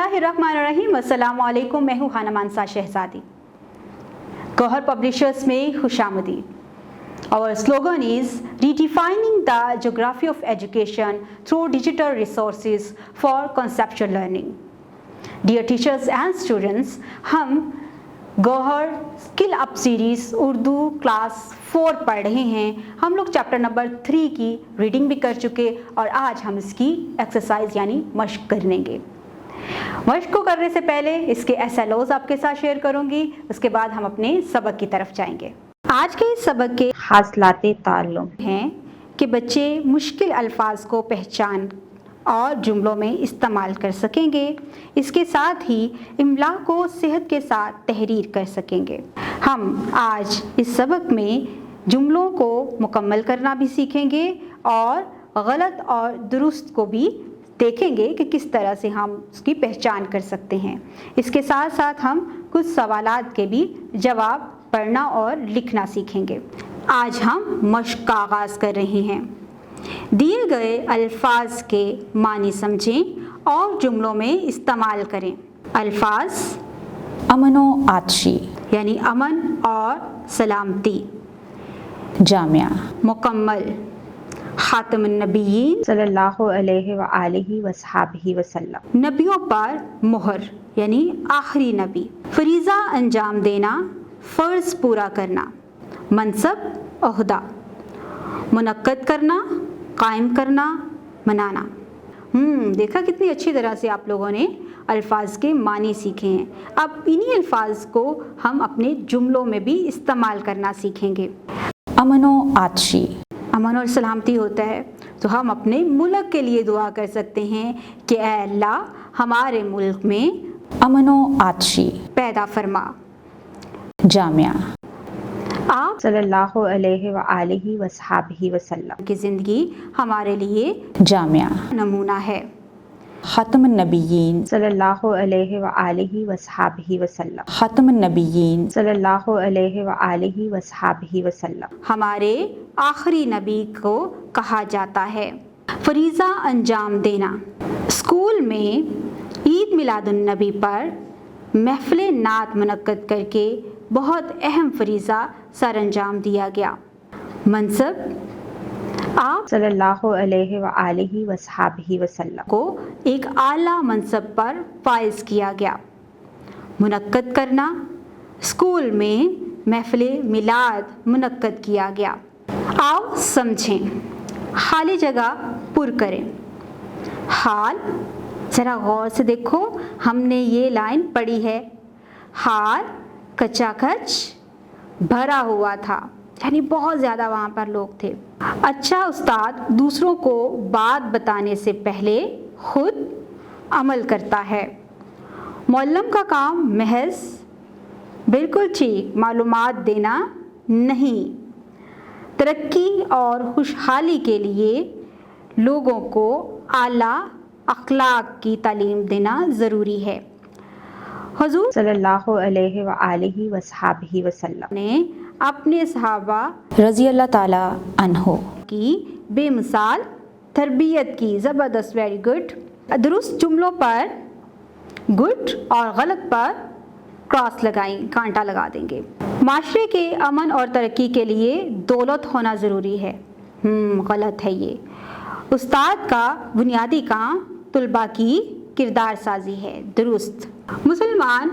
बिस्मिल्लाहिर्रहमानिर्रहीम। अस्सलाम वालेकुम। मैं हूँ खाना मानसा शहजादी। गौहर पब्लिशर्स में खुशामदीद। Our slogan is redefining the geography of education through digital resources for conceptual learning. Dear teachers and students, हम Gauhar skill up series Urdu class 4 पढ़ रहे हैं। हम लोग चैप्टर नंबर 3 की रीडिंग भी कर चुके और आज हम इसकी एक्सरसाइज यानी मश्क करेंगे। मश्क को करने से पहले इसके SLOs आपके साथ शेयर करूंगी, उसके बाद हम अपने सबक की तरफ जाएंगे। आज के इस सबक के हासिलाते ताल्लुम हैं कि बच्चे मुश्किल अल्फाज को पहचान और जुमलों में इस्तेमाल कर सकेंगे। इसके साथ ही इमला को सेहत के साथ तहरीर कर सकेंगे। हम आज इस सबक में जुमलों को मुकम्मल करना भी सीखेंगे और गलत और दुरुस्त को भी देखेंगे कि किस तरह से हम उसकी पहचान कर सकते हैं। इसके साथ साथ हम कुछ सवालात के भी जवाब पढ़ना और लिखना सीखेंगे। आज हम मश्क का आगाज़ कर रहे हैं। दिए गए अल्फाज के मानी समझें और जुमलों में इस्तेमाल करें। अल्फाज अमन व आतशी यानी अमन और सलामती, जामिया मुकम्मल, खातमुन नबिय्यीन सल्लल्लाहु अलैहि व आलिहि वसहबिहि वसल्लम, नबियों पर मोहर यानी आखिरी नबी, फरीज़ा अंजाम देना, फ़र्ज़ पूरा करना, मनसब ओहदा, मुनक्कद करना, कायम करना, मनाना। देखा कितनी अच्छी तरह से आप लोगों ने अल्फाज के मानी सीखे हैं। अब इन्हीं अल्फाज को हम अपने जुमलों में भी इस्तेमाल करना सीखेंगे। अमन व आतशी, अमन और सलामती होता है तो हम अपने मुल्क के लिए दुआ कर सकते हैं कि ऐ अल्लाह हमारे मुल्क में अमन व आतशी पैदा फरमा। जामिया आप सल्लल्लाहु अलैहि व आलिहि वसहबिहि वसल्लम की ज़िंदगी हमारे लिए जामिया नमूना है। खातमुन नबिय्यीन सल्लल्लाहु अलैहि व आलिहि वसहबिहि वसल्लम, खातमुन नबिय्यीन सल्लल्लाहु अलैहि व आलिहि वसहबिहि वसल्लम, हमारे आखिरी नबी को कहा जाता है। फरीज़ा अंजाम देना, स्कूल में ईद मिलादुन नबी पर महफ़िल नात मुनक्कद करके बहुत अहम फरीज़ा सर अंजाम दिया गया। मनसब, आप सल्लल्लाहु अलैहि व आलिहि वसहबिहि वसल्लम को एक आला मनसब पर फाइज किया गया। मुनक्कद करना, स्कूल में महफ़िल मिलाद मुनक्कद किया गया। आओ समझें, खाली जगह पुर करें। हाल, ज़रा गौर से देखो, हमने ये लाइन पढ़ी है, हाल कचाकच भरा हुआ था, यानी बहुत ज़्यादा वहाँ पर लोग थे। अच्छा उस्ताद दूसरों को बात बताने से पहले खुद अमल करता है। मुअल्लिम का काम महज, बिल्कुल ठीक, मालूमात देना नहीं, तरक्की और खुशहाली के लिए लोगों को आला अखलाक की तालीम देना ज़रूरी है। हुज़ूर सल्लल्लाहु अलैहि व आलिहि वसहबिहि वसल्लम ने अपने सहाबा रज़ी अल्लाह ताला अन्हो की बेमिसाल तरबियत की। ज़बरदस्त, वेरी गुड। दुरुस्त जुमलों पर गुड और गलत पर क्रॉस लगाएं, कांटा लगा देंगे। माशरे के अमन और तरक्की के लिए दौलत होना ज़रूरी है। गलत है ये। उस्ताद का बुनियादी काम तुलबा की किरदार साजी है। दुरुस्त। मुसलमान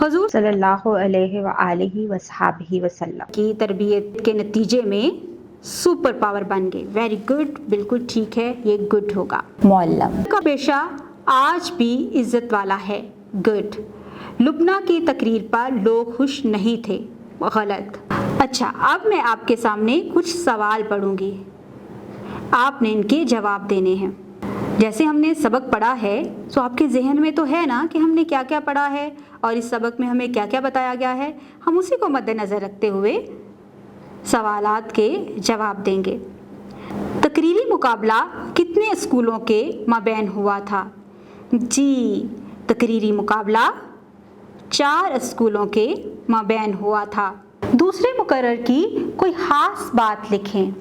हुज़ूर सल्लल्लाहु अलैहि व आलिहि वसहबिहि वसल्लम की तरबियत के नतीजे में सुपर पावर बन गए। वेरी गुड, बिल्कुल ठीक है, ये गुड होगा। मुअल्लिम का पेशा आज भी इज्जत वाला है। गुड। लुबना की तकरीर पर लोग खुश नहीं थे। गलत। अच्छा, अब मैं आपके सामने कुछ सवाल पढ़ूंगी, आपने इनके जवाब देने हैं। जैसे हमने सबक पढ़ा है तो आपके जहन में तो है ना कि हमने क्या क्या पढ़ा है और इस सबक में हमें क्या क्या बताया गया है। हम उसी को मद्देनज़र रखते हुए सवालात के जवाब देंगे। तकरीरी मुकाबला कितने स्कूलों के माबैन हुआ था? जी, तकरीरी मुकाबला 4 स्कूलों के माबैन हुआ था। दूसरे मुकर्रर की कोई ख़ास बात लिखें।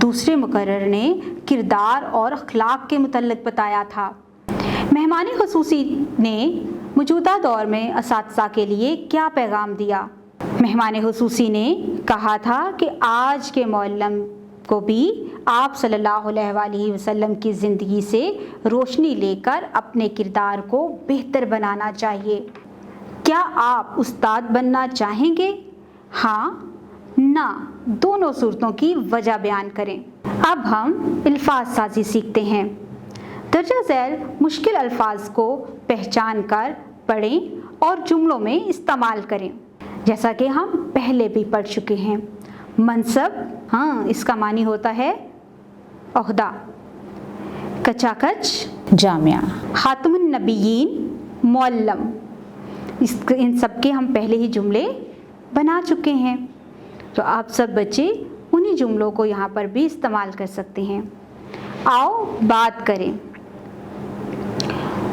दूसरे मुकर्रर ने किरदार और अखलाक के मुतल्लिक बताया था। मेहमान ख़ुसूसी ने मौजूदा दौर में असातिज़ा के लिए क्या पैगाम दिया? मेहमान ख़ुसूसी ने कहा था कि आज के मुअल्लिम को भी आप सल्लल्लाहु अलैहि वसल्लम की ज़िंदगी से रोशनी लेकर अपने किरदार को बेहतर बनाना चाहिए। क्या आप उस्ताद बनना चाहेंगे? हाँ, ना, दोनों सूरतों की वजह बयान करें। अब हम अल्फाज साजी सीखते हैं। दर्जा झैल मुश्किल अल्फाज को पहचान कर पढ़ें और जुमलों में इस्तेमाल करें। जैसा कि हम पहले भी पढ़ चुके हैं। मनसब, हाँ, इसका मानी होता है ओहदा। कचाकच, जामिया। खातमुन नबिय्यीन, मुअल्लम। इन सब के हम पहले ही जुमले बना चुके हैं, तो आप सब बच्चे उन्हीं जुमलों को यहाँ पर भी इस्तेमाल कर सकते हैं। आओ बात करें।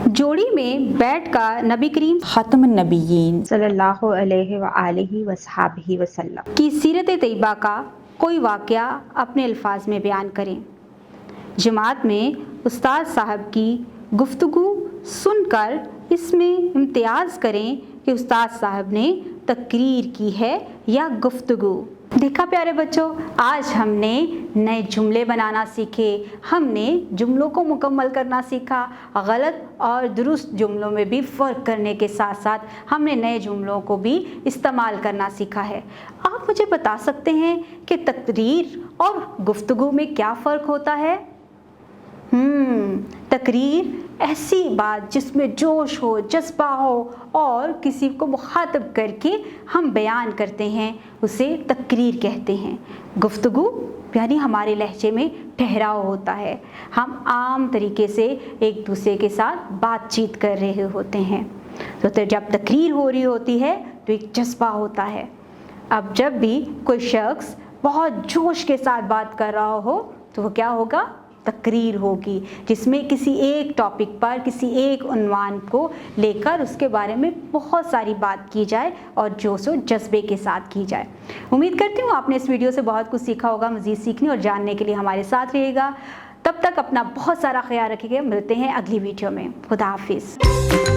जोड़ी में बैठकर नबी करीम खातमुन नबिय्यीन सल्लल्लाहु अलैहि वसल्लम की सीरत तैयबा का कोई वाक़या अपने अल्फाज में बयान करें। जमात में उस्ताद साहब की गुफ्तगू सुनकर इसमें इम्तियाज़ करें कि उस्ताद साहब ने तकरीर की है या गुफ्तगू। देखा प्यारे बच्चों, आज हमने नए जुमले बनाना सीखे, हमने जुमलों को मुकम्मल करना सीखा, गलत और दुरुस्त जुमलों में भी फ़र्क करने के साथ साथ हमने नए जुमलों को भी इस्तेमाल करना सीखा है। आप मुझे बता सकते हैं कि तकरीर और गुफ्तगू में क्या फ़र्क होता है? तकरीर ऐसी बात जिसमें जोश हो, जज्बा हो और किसी को मुखातब करके हम बयान करते हैं, उसे तकरीर कहते हैं। गुफ्तगू यानी हमारे लहजे में ठहराव होता है, हम आम तरीके से एक दूसरे के साथ बातचीत कर रहे होते हैं। तो जब तकरीर हो रही होती है तो एक जज्बा होता है। अब जब भी कोई शख्स बहुत जोश के साथ बात कर रहा हो तो वो क्या होगा? तकरीर होगी, जिसमें किसी एक टॉपिक पर, किसी एक उन्वान को लेकर उसके बारे में बहुत सारी बात की जाए और जोश और जज्बे के साथ की जाए। उम्मीद करती हूँ आपने इस वीडियो से बहुत कुछ सीखा होगा। मज़ीद सीखने और जानने के लिए हमारे साथ रहिएगा। तब तक अपना बहुत सारा ख्याल रखिएगा। मिलते हैं अगली वीडियो में। खुदा हाफिज़।